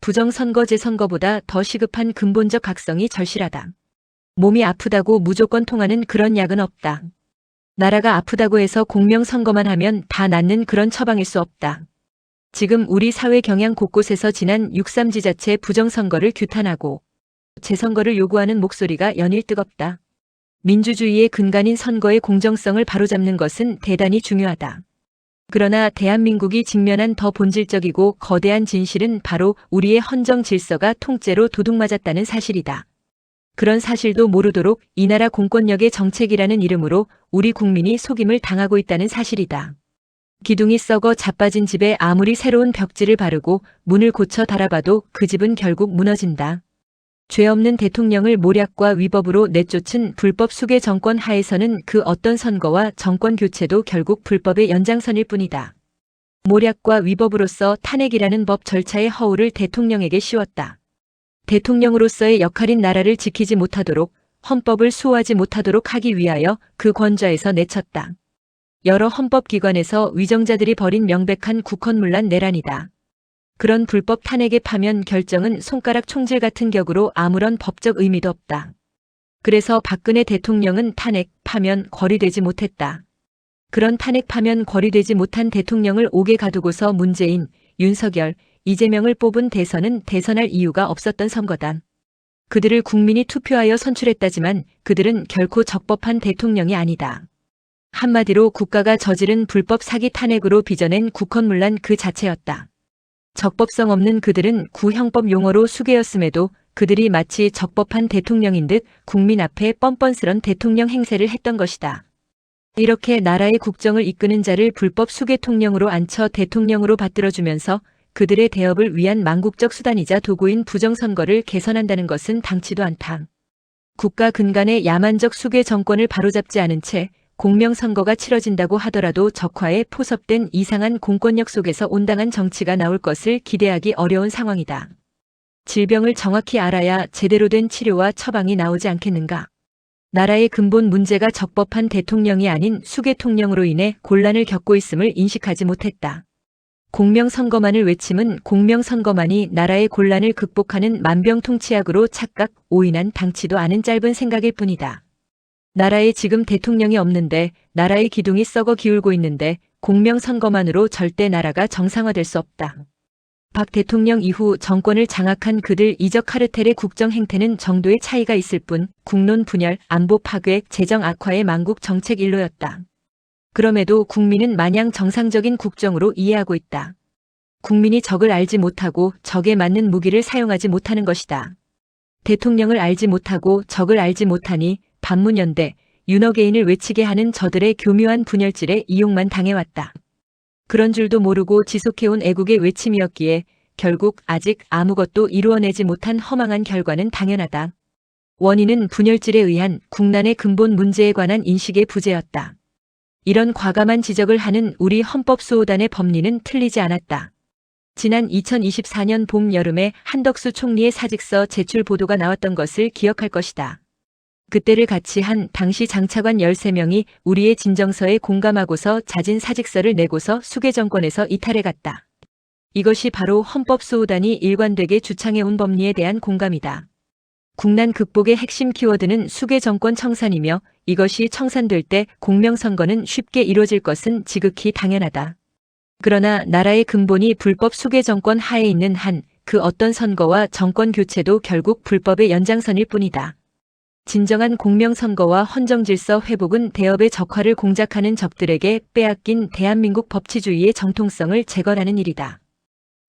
부정선거 재선거보다 더 시급한 근본적 각성이 절실하다. 몸이 아프다고 무조건 통하는 그런 약은 없다. 나라가 아프다고 해서 공명선거만 하면 다 낫는 그런 처방일 수 없다. 지금 우리 사회 경향 곳곳에서 지난 6.3 지자체 부정선거를 규탄하고 재선거를 요구하는 목소리가 연일 뜨겁다. 민주주의의 근간인 선거의 공정성을 바로잡는 것은 대단히 중요하다. 그러나 대한민국이 직면한 더 본질적이고 거대한 진실은 바로 우리의 헌정 질서가 통째로 도둑맞았다는 사실이다. 그런 사실도 모르도록 이 나라 공권력의 정책이라는 이름으로 우리 국민이 속임을 당하고 있다는 사실이다. 기둥이 썩어 자빠진 집에 아무리 새로운 벽지를 바르고 문을 고쳐 달아봐도 그 집은 결국 무너진다. 죄 없는 대통령을 모략과 위법으로 내쫓은 불법 수괴 정권 하에서는 그 어떤 선거와 정권 교체도 결국 불법의 연장선일 뿐이다. 모략과 위법으로서 탄핵이라는 법 절차의 허울을 대통령에게 씌웠다. 대통령으로서의 역할인 나라를 지키지 못하도록 헌법을 수호하지 못하도록 하기 위하여 그 권좌에서 내쳤다. 여러 헌법기관에서 위정자들이 벌인 명백한 국헌문란 내란이다. 그런 불법 탄핵의 파면 결정은 손가락 총질 같은 격으로 아무런 법적 의미도 없다. 그래서 박근혜 대통령은 탄핵, 파면, 거리되지 못했다. 그런 탄핵, 파면, 거리되지 못한 대통령을 옥에 가두고서 문재인, 윤석열, 이재명을 뽑은 대선은 대선할 이유가 없었던 선거다. 그들을 국민이 투표하여 선출했다지만 그들은 결코 적법한 대통령이 아니다. 한마디로 국가가 저지른 불법 사기 탄핵으로 빚어낸 국헌문란 그 자체였다. 적법성 없는 그들은 구형법 용어로 수괴였음에도 그들이 마치 적법한 대통령인 듯 국민 앞에 뻔뻔스런 대통령 행세를 했던 것이다. 이렇게 나라의 국정을 이끄는 자를 불법 수괴통령으로 앉혀 대통령으로 받들어주면서 그들의 대업을 위한 망국적 수단이자 도구인 부정선거를 개선한다는 것은 당치도 않다. 국가 근간의 야만적 수괴 정권을 바로잡지 않은 채 공명선거가 치러진다고 하더라도 적화에 포섭된 이상한 공권력 속에서 온당한 정치가 나올 것을 기대하기 어려운 상황이다. 질병을 정확히 알아야 제대로 된 치료와 처방이 나오지 않겠는가. 나라의 근본 문제가 적법한 대통령이 아닌 수괴통령으로 인해 곤란을 겪고 있음을 인식하지 못했다. 공명선거만을 외침은 공명선거만이 나라의 곤란을 극복하는 만병통치약으로 착각, 오인한 당치도 않은 짧은 생각일 뿐이다. 나라에 지금 대통령이 없는데 나라의 기둥이 썩어 기울고 있는데 공명선거만으로 절대 나라가 정상화될 수 없다. 박 대통령 이후 정권을 장악한 그들 이적 카르텔의 국정 행태는 정도의 차이가 있을 뿐 국론 분열, 안보 파괴, 재정 악화의 망국 정책 일로였다. 그럼에도 국민은 마냥 정상적인 국정으로 이해하고 있다. 국민이 적을 알지 못하고 적에 맞는 무기를 사용하지 못하는 것이다. 대통령을 알지 못하고 적을 알지 못하니 반문연대, 윤어게인을 외치게 하는 저들의 교묘한 분열질에 이용만 당해왔다. 그런 줄도 모르고 지속해온 애국의 외침이었기에 결국 아직 아무것도 이루어내지 못한 허망한 결과는 당연하다. 원인은 분열질에 의한 국난의 근본 문제에 관한 인식의 부재였다. 이런 과감한 지적을 하는 우리 헌법수호단의 법리는 틀리지 않았다. 지난 2024년 봄 여름에 한덕수 총리의 사직서 제출 보도가 나왔던 것을 기억할 것이다. 그때를 같이 한 당시 장차관 13명이 우리의 진정서에 공감하고서 자진 사직서를 내고서 수괴 정권에서 이탈해 갔다. 이것이 바로 헌법수호단이 일관되게 주창해온 법리에 대한 공감이다. 국난 극복의 핵심 키워드는 수괴 정권 청산이며 이것이 청산될 때 공명선거는 쉽게 이루어질 것은 지극히 당연하다. 그러나 나라의 근본이 불법 수괴 정권 하에 있는 한 그 어떤 선거와 정권 교체도 결국 불법의 연장선일 뿐이다. 진정한 공명선거와 헌정질서 회복은 대업의 적화를 공작하는 적들에게 빼앗긴 대한민국 법치주의의 정통성을 재건하는 일이다.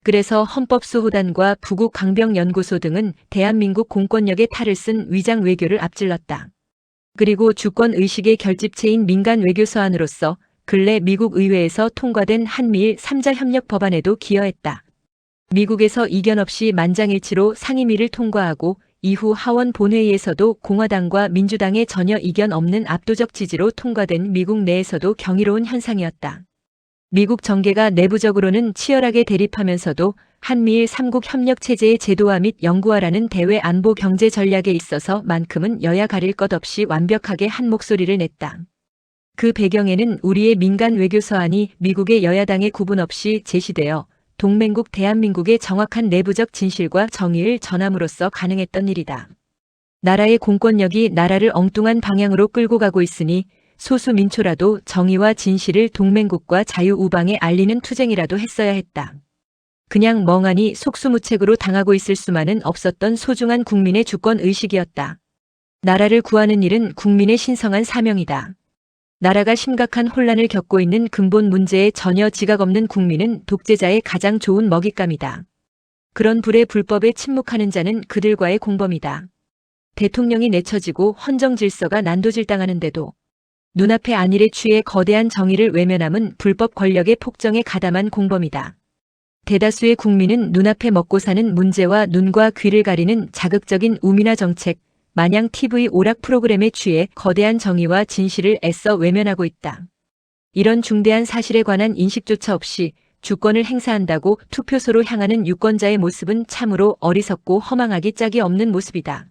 그래서 헌법수호단과 부국강병연구소 등은 대한민국 공권력의 탈을 쓴 위장 외교를 앞질렀다. 그리고 주권의식의 결집체인 민간외교서안으로서 근래 미국 의회에서 통과된 한미일 3자 협력 법안에도 기여했다. 미국에서 이견 없이 만장일치로 상임위를 통과하고 이후 하원 본회의에서도 공화당과 민주당의 전혀 이견 없는 압도적 지지로 통과된 미국 내에서도 경이로운 현상이었다. 미국 정계가 내부적으로는 치열하게 대립하면서도 한미일 3국 협력 체제의 제도화 및 영구화라는 대외 안보 경제 전략에 있어서 만큼은 여야 가릴 것 없이 완벽하게 한 목소리를 냈다. 그 배경에는 우리의 민간 외교서안이 미국의 여야당의 구분 없이 제시되어 동맹국 대한민국의 정확한 내부적 진실과 정의를 전함으로써 가능했던 일이다. 나라의 공권력이 나라를 엉뚱한 방향으로 끌고 가고 있으니 소수 민초라도 정의와 진실을 동맹국과 자유우방에 알리는 투쟁이라도 했어야 했다. 그냥 멍하니 속수무책으로 당하고 있을 수만은 없었던 소중한 국민의 주권 의식이었다. 나라를 구하는 일은 국민의 신성한 사명이다. 나라가 심각한 혼란을 겪고 있는 근본 문제에 전혀 지각 없는 국민은 독재자의 가장 좋은 먹잇감이다. 그런 불의 불법에 침묵하는 자는 그들과의 공범이다. 대통령이 내쳐지고 헌정 질서가 난도질당하는데도 눈앞의 안일에 취해 거대한 정의를 외면함은 불법 권력의 폭정에 가담한 공범이다. 대다수의 국민은 눈앞에 먹고 사는 문제와 눈과 귀를 가리는 자극적인 우민화 정책, 마냥 TV 오락 프로그램에 취해 거대한 정의와 진실을 애써 외면하고 있다. 이런 중대한 사실에 관한 인식조차 없이 주권을 행사한다고 투표소로 향하는 유권자의 모습은 참으로 어리석고 허망하기 짝이 없는 모습이다.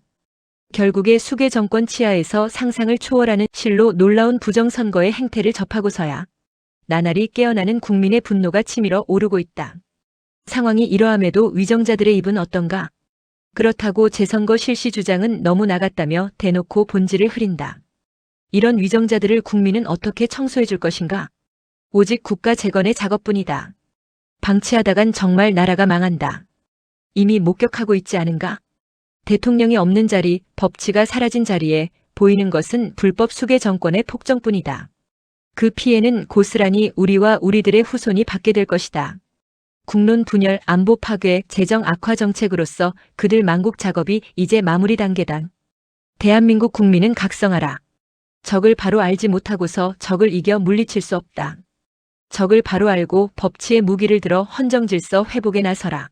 결국에 수계 정권 치하에서 상상을 초월하는 실로 놀라운 부정선거의 행태를 접하고서야 나날이 깨어나는 국민의 분노가 치밀어 오르고 있다. 상황이 이러함에도 위정자들의 입은 어떤가? 그렇다고 재선거 실시 주장은 너무 나갔다며 대놓고 본질을 흐린다. 이런 위정자들을 국민은 어떻게 청소해 줄 것인가? 오직 국가 재건의 작업뿐이다. 방치하다간 정말 나라가 망한다. 이미 목격하고 있지 않은가? 대통령이 없는 자리, 법치가 사라진 자리에 보이는 것은 불법 수계 정권의 폭정뿐이다. 그 피해는 고스란히 우리와 우리들의 후손이 받게 될 것이다. 국론 분열, 안보 파괴, 재정 악화 정책으로서 그들 망국 작업이 이제 마무리 단계다. 대한민국 국민은 각성하라. 적을 바로 알지 못하고서 적을 이겨 물리칠 수 없다. 적을 바로 알고 법치의 무기를 들어 헌정 질서 회복에 나서라.